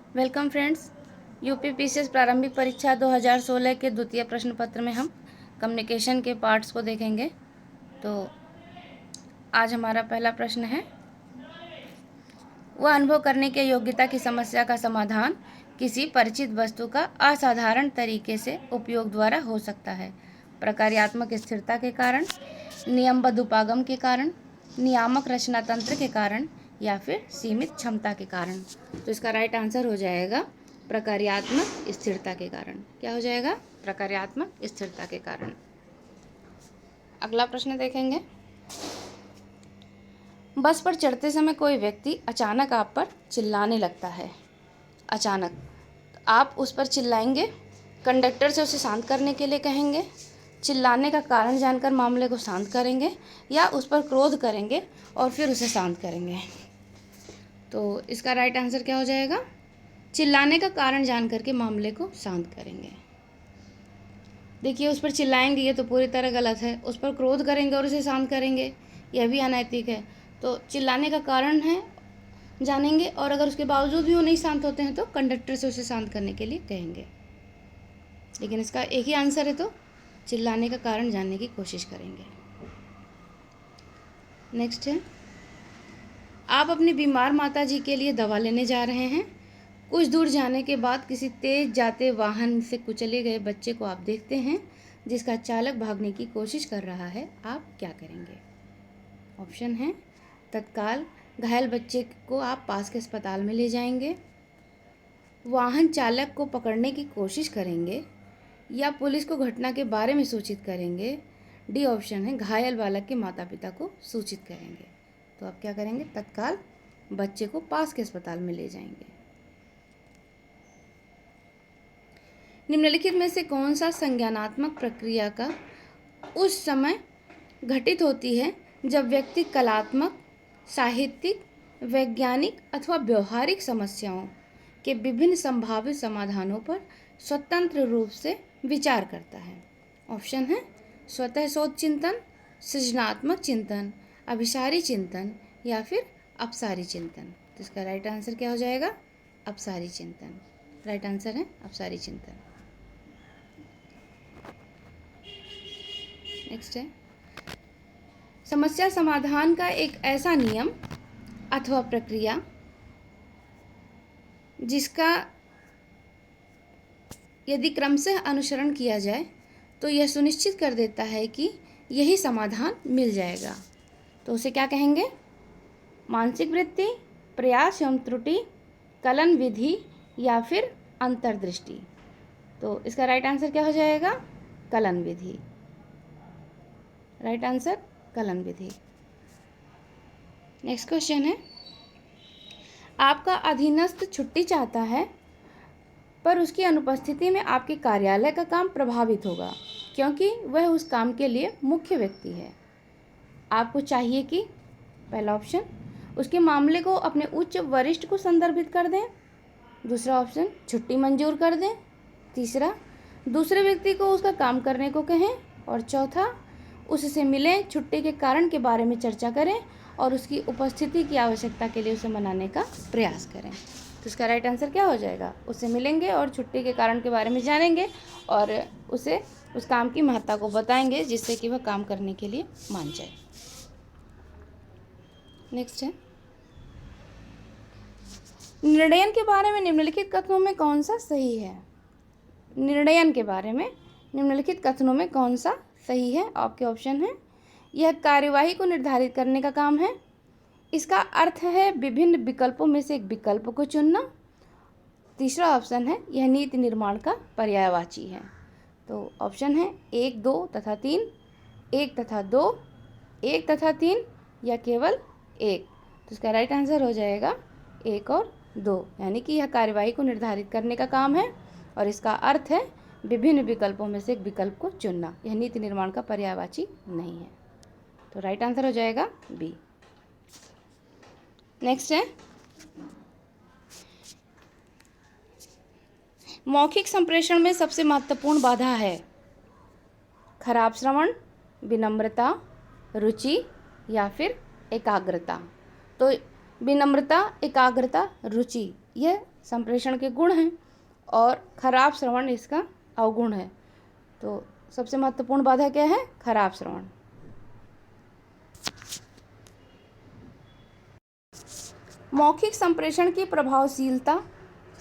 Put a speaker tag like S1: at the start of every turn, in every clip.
S1: Welcome friends. UPPCS प्रारंभिक परीक्षा 2016 के द्वितीय प्रश्न पत्र में हम कम्युनिकेशन के पार्ट्स को देखेंगे। तो आज हमारा पहला प्रश्न है, वह अनुभव करने के योग्यता की समस्या का समाधान किसी परिचित वस्तु का असाधारण तरीके से उपयोग द्वारा हो सकता है। प्रकार्यात्मक स्थिरता के कारण, नियमबद्ध उपागम के कारण, नियामक रचना तंत्र के कारण या फिर सीमित क्षमता के कारण। तो इसका राइट आंसर हो जाएगा प्रकार्यात्मक स्थिरता के कारण। क्या हो जाएगा? प्रकार्यात्मक स्थिरता के कारण। अगला प्रश्न देखेंगे, बस पर चढ़ते समय कोई व्यक्ति अचानक आप पर चिल्लाने लगता है। अचानक आप उस पर चिल्लाएंगे, कंडक्टर से उसे शांत करने के लिए कहेंगे, चिल्लाने का कारण जानकर मामले को शांत करेंगे, या उस पर क्रोध करेंगे और फिर उसे शांत करेंगे। तो इसका राइट आंसर क्या हो जाएगा? चिल्लाने का कारण जान करके मामले को शांत करेंगे। देखिए, उस पर चिल्लाएंगे ये तो पूरी तरह गलत है। उस पर क्रोध करेंगे और उसे शांत करेंगे, यह भी अनैतिक है। तो चिल्लाने का कारण है जानेंगे, और अगर उसके बावजूद भी वो नहीं शांत होते हैं तो कंडक्टर से उसे शांत करने के लिए कहेंगे। लेकिन इसका एक ही आंसर है, तो चिल्लाने का कारण जानने की कोशिश करेंगे। नेक्स्ट है, आप अपनी बीमार माता जी के लिए दवा लेने जा रहे हैं। कुछ दूर जाने के बाद किसी तेज जाते वाहन से कुचले गए बच्चे को आप देखते हैं जिसका चालक भागने की कोशिश कर रहा है। आप क्या करेंगे? ऑप्शन है, तत्काल घायल बच्चे को आप पास के अस्पताल में ले जाएंगे, वाहन चालक को पकड़ने की कोशिश करेंगे, या पुलिस को घटना के बारे में सूचित करेंगे। डी ऑप्शन है, घायल बालक के माता पिता को सूचित करेंगे। तो आप क्या करेंगे? तत्काल बच्चे को पास के अस्पताल में ले जाएंगे। निम्नलिखित में से कौन सा संज्ञानात्मक प्रक्रिया का उस समय घटित होती है जब व्यक्ति कलात्मक, साहित्यिक, वैज्ञानिक अथवा व्यवहारिक समस्याओं के विभिन्न संभावित समाधानों पर स्वतंत्र रूप से विचार करता है? ऑप्शन है, स्वतः शोध चिंतन, सृजनात्मक चिंतन, अभिसारी चिंतन या फिर अपसारी चिंतन। तो इसका राइट आंसर क्या हो जाएगा? अपसारी चिंतन। राइट आंसर है अपसारी चिंतन। नेक्स्ट है, समस्या समाधान का एक ऐसा नियम अथवा प्रक्रिया जिसका यदि क्रमशः अनुसरण किया जाए तो यह सुनिश्चित कर देता है कि यही समाधान मिल जाएगा। तो उसे क्या कहेंगे? मानसिक वृत्ति, प्रयास एवं त्रुटि, कलन विधि या फिर अंतर्दृष्टि। तो इसका राइट आंसर क्या हो जाएगा? कलन विधि। राइट आंसर कलन विधि। नेक्स्ट क्वेश्चन है, आपका अधीनस्थ छुट्टी चाहता है पर उसकी अनुपस्थिति में आपके कार्यालय का काम प्रभावित होगा क्योंकि वह उस काम के लिए मुख्य व्यक्ति है। आपको चाहिए कि पहला ऑप्शन, उसके मामले को अपने उच्च वरिष्ठ को संदर्भित कर दें। दूसरा ऑप्शन, छुट्टी मंजूर कर दें। तीसरा, दूसरे व्यक्ति को उसका काम करने को कहें। और चौथा, उससे मिलें, छुट्टी के कारण के बारे में चर्चा करें और उसकी उपस्थिति की आवश्यकता के लिए उसे मनाने का प्रयास करें। तो इसका राइट आंसर क्या हो जाएगा? उससे मिलेंगे और छुट्टी के कारण के बारे में जानेंगे और उसे उस काम की महत्ता को बताएंगे जिससे कि वह काम करने के लिए मान जाए। नेक्स्ट है, निर्णयन के बारे में निम्नलिखित कथनों में कौन सा सही है? निर्णयन के बारे में निम्नलिखित कथनों में कौन सा सही है? आपके ऑप्शन है, यह कार्यवाही को निर्धारित करने का काम है। इसका अर्थ है विभिन्न विकल्पों में से एक विकल्प को चुनना। तीसरा ऑप्शन है, यह नीति निर्माण का पर्यायवाची है। तो ऑप्शन है 1, 2 तथा 3, 1 तथा 2, 1 तथा 3 या केवल 1। तो इसका राइट आंसर हो जाएगा 1 और 2, यानी कि यह कार्यवाही को निर्धारित करने का काम है और इसका अर्थ है विभिन्न विकल्पों में से एक विकल्प को चुनना। यह नीति निर्माण का पर्यायवाची नहीं है। तो राइट आंसर हो जाएगा बी। नेक्स्ट है, मौखिक संप्रेषण में सबसे महत्वपूर्ण बाधा है खराब श्रवण, विनम्रता, रुचि या फिर एकाग्रता। तो विनम्रता, एकाग्रता, रुचि, यह संप्रेषण के गुण हैं और खराब श्रवण इसका अवगुण है। तो सबसे महत्वपूर्ण बाधा क्या है? खराब श्रवण। मौखिक संप्रेषण की प्रभावशीलता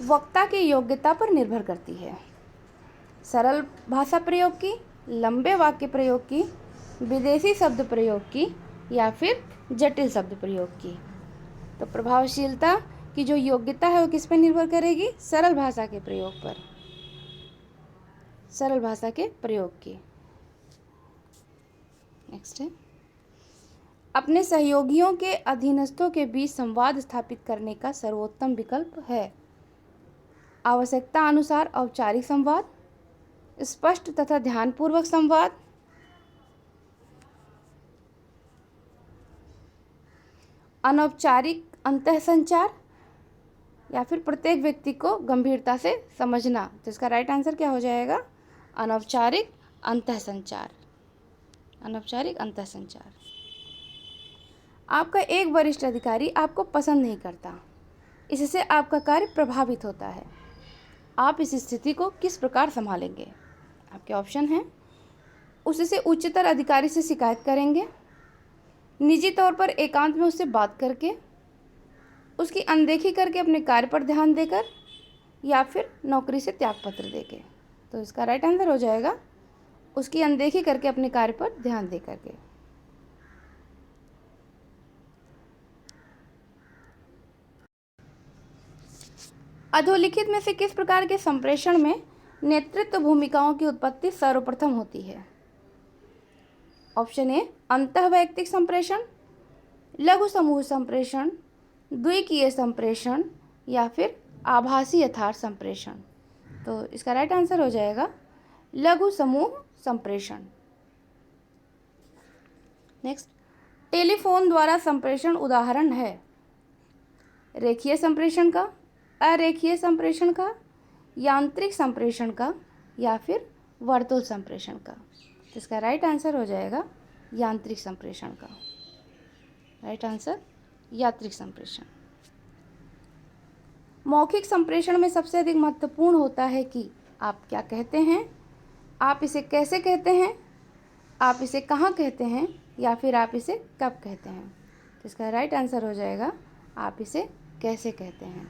S1: वक्ता की योग्यता पर निर्भर करती है। सरल भाषा प्रयोग की, लंबे वाक्य प्रयोग की, विदेशी शब्द प्रयोग की या फिर जटिल शब्द प्रयोग की। तो प्रभावशीलता की जो योग्यता है वो किस पर निर्भर करेगी? सरल भाषा के प्रयोग पर, सरल भाषा के प्रयोग की। नेक्स्ट है, अपने सहयोगियों के अधीनस्थों के बीच संवाद स्थापित करने का सर्वोत्तम विकल्प है। आवश्यकता अनुसार औपचारिक संवाद, स्पष्ट तथा ध्यानपूर्वक संवाद, अनौपचारिक अंतःसंचार या फिर प्रत्येक व्यक्ति को गंभीरता से समझना। तो इसका राइट आंसर क्या हो जाएगा? अनौपचारिक अंतःसंचार। अनौपचारिक अंतःसंचार। आपका एक वरिष्ठ अधिकारी आपको पसंद नहीं करता, इससे आपका कार्य प्रभावित होता है। आप इस स्थिति को किस प्रकार संभालेंगे? आपके ऑप्शन हैं, उससे उच्चतर अधिकारी से शिकायत करेंगे, निजी तौर पर एकांत में उससे बात करके, उसकी अनदेखी करके अपने कार्य पर ध्यान देकर, या फिर नौकरी से त्यागपत्र देके। तो इसका राइट आंसर हो जाएगा उसकी अनदेखी करके अपने कार्य पर ध्यान दे करके। अधोलिखित में से किस प्रकार के संप्रेषण में नेतृत्व भूमिकाओं की उत्पत्ति सर्वप्रथम होती है? ऑप्शन ए अंतःवैयक्तिक संप्रेषण, लघु समूह संप्रेषण, द्विकीय संप्रेषण या फिर आभासी यथार्थ संप्रेषण। तो इसका राइट आंसर हो जाएगा लघु समूह संप्रेषण। नेक्स्ट, टेलीफोन द्वारा संप्रेषण उदाहरण है रेखीय संप्रेषण का, अरेखीय संप्रेषण का, यांत्रिक संप्रेषण का या फिर वर्तुल संप्रेषण का। तो इसका राइट आंसर हो जाएगा यांत्रिक संप्रेषण का। राइट आंसर यांत्रिक संप्रेषण। मौखिक संप्रेषण में सबसे अधिक महत्वपूर्ण होता है कि आप क्या कहते हैं, आप इसे कैसे कहते हैं, आप इसे कहाँ कहते हैं या फिर आप इसे कब कहते हैं। तो इसका राइट आंसर हो जाएगा आप इसे कैसे कहते हैं।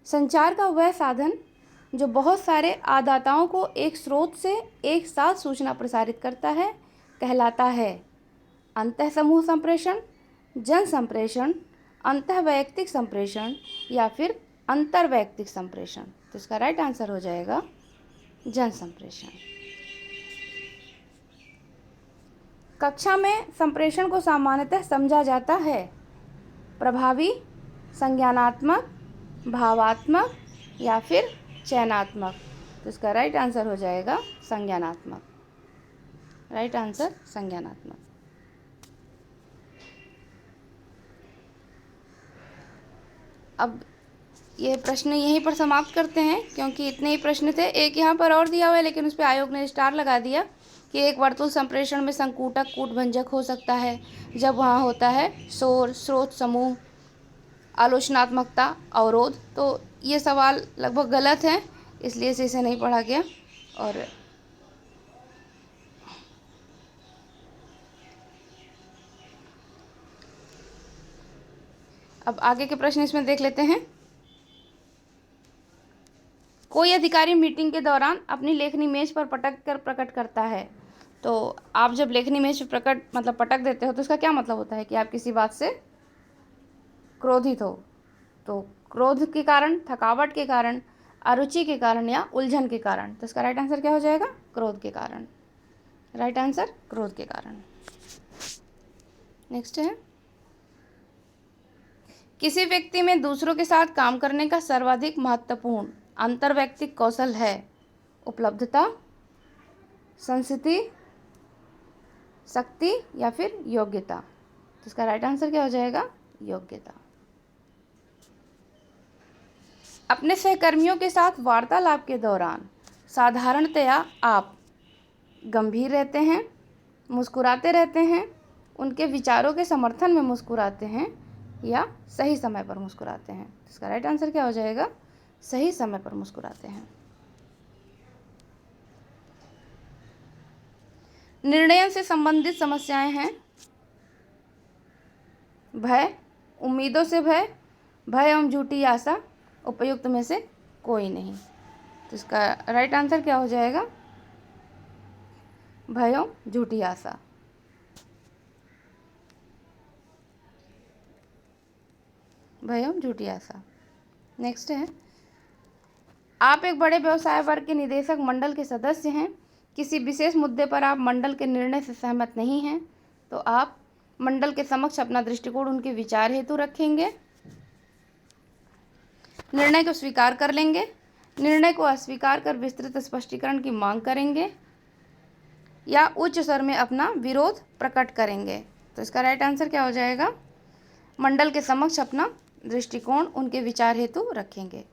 S1: संचार का वह साधन जो बहुत सारे आदाताओं को एक स्रोत से एक साथ सूचना प्रसारित करता है कहलाता है अंतः समूह संप्रेषण, जन संप्रेषण, अंतःवैयक्तिक संप्रेषण या फिर अंतर्वैयक्तिक संप्रेषण। तो इसका राइट आंसर हो जाएगा जन संप्रेषण। कक्षा में संप्रेषण को सामान्यतः समझा जाता है प्रभावी, संज्ञानात्मक, भावात्मक या फिर चयनात्मक। तो इसका राइट आंसर हो जाएगा संज्ञानात्मक। राइट आंसर संज्ञानात्मक। अब ये प्रश्न यहीं पर समाप्त करते हैं क्योंकि इतने ही प्रश्न थे। एक यहाँ पर और दिया हुआ है लेकिन उस पर आयोग ने स्टार लगा दिया कि एक वर्तुल संप्रेषण में संकूटक कूटभंजक हो सकता है जब वहाँ होता है शोर, स्रोत समूह, आलोचनात्मकता, अवरोध। तो ये सवाल लगभग गलत है, इसलिए इसे नहीं पढ़ा गया। और अब आगे के प्रश्न इसमें देख लेते हैं। कोई अधिकारी मीटिंग के दौरान अपनी लेखनी मेज पर पटक कर प्रकट करता है। तो आप जब लेखनी मेज पर पटक देते हो तो इसका क्या मतलब होता है कि आप किसी बात से क्रोधित हो। तो क्रोध के कारण, थकावट के कारण, अरुचि के कारण या उलझन के कारण। तो इसका राइट आंसर क्या हो जाएगा? क्रोध के कारण। राइट आंसर क्रोध के कारण। नेक्स्ट है, किसी व्यक्ति में दूसरों के साथ काम करने का सर्वाधिक महत्वपूर्ण अंतर्वैयक्तिक कौशल है उपलब्धता, संस्थिति, शक्ति या फिर योग्यता। तो इसका राइट आंसर क्या हो जाएगा? योग्यता। अपने सहकर्मियों के साथ वार्तालाप के दौरान साधारणतया आप गंभीर रहते हैं, मुस्कुराते रहते हैं, उनके विचारों के समर्थन में मुस्कुराते हैं, या सही समय पर मुस्कुराते हैं? इसका राइट आंसर क्या हो जाएगा? सही समय पर मुस्कुराते हैं। निर्णयों से संबंधित समस्याएं हैं भय, उम्मीदों से भय, भय एवं झूठी आशा, उपयुक्त में से कोई नहीं। तो इसका राइट आंसर क्या हो जाएगा? भय एवं झूठी आशा। भय एवं झूठी आशा। नेक्स्ट है, आप एक बड़े व्यवसाय वर्ग के निदेशक मंडल के सदस्य हैं। किसी विशेष मुद्दे पर आप मंडल के निर्णय से सहमत नहीं हैं, तो आप मंडल के समक्ष अपना दृष्टिकोण उनके विचार हेतु रखेंगे, निर्णय को स्वीकार कर लेंगे, निर्णय को अस्वीकार कर विस्तृत स्पष्टीकरण की मांग करेंगे, या उच्च स्वर में अपना विरोध प्रकट करेंगे। तो इसका राइट आंसर क्या हो जाएगा? मंडल के समक्ष अपना दृष्टिकोण उनके विचार हेतु रखेंगे।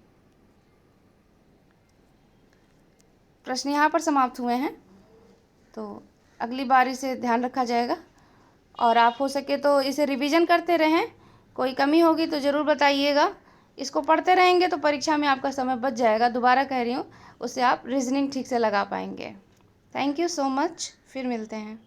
S1: प्रश्न यहाँ पर समाप्त हुए हैं, तो अगली बार इसे ध्यान रखा जाएगा और आप हो सके तो इसे रिवीजन करते रहें। कोई कमी होगी तो ज़रूर बताइएगा। इसको पढ़ते रहेंगे तो परीक्षा में आपका समय बच जाएगा। दोबारा कह रही हूँ, उससे आप रीजनिंग ठीक से लगा पाएंगे। Thank you so much. फिर मिलते हैं।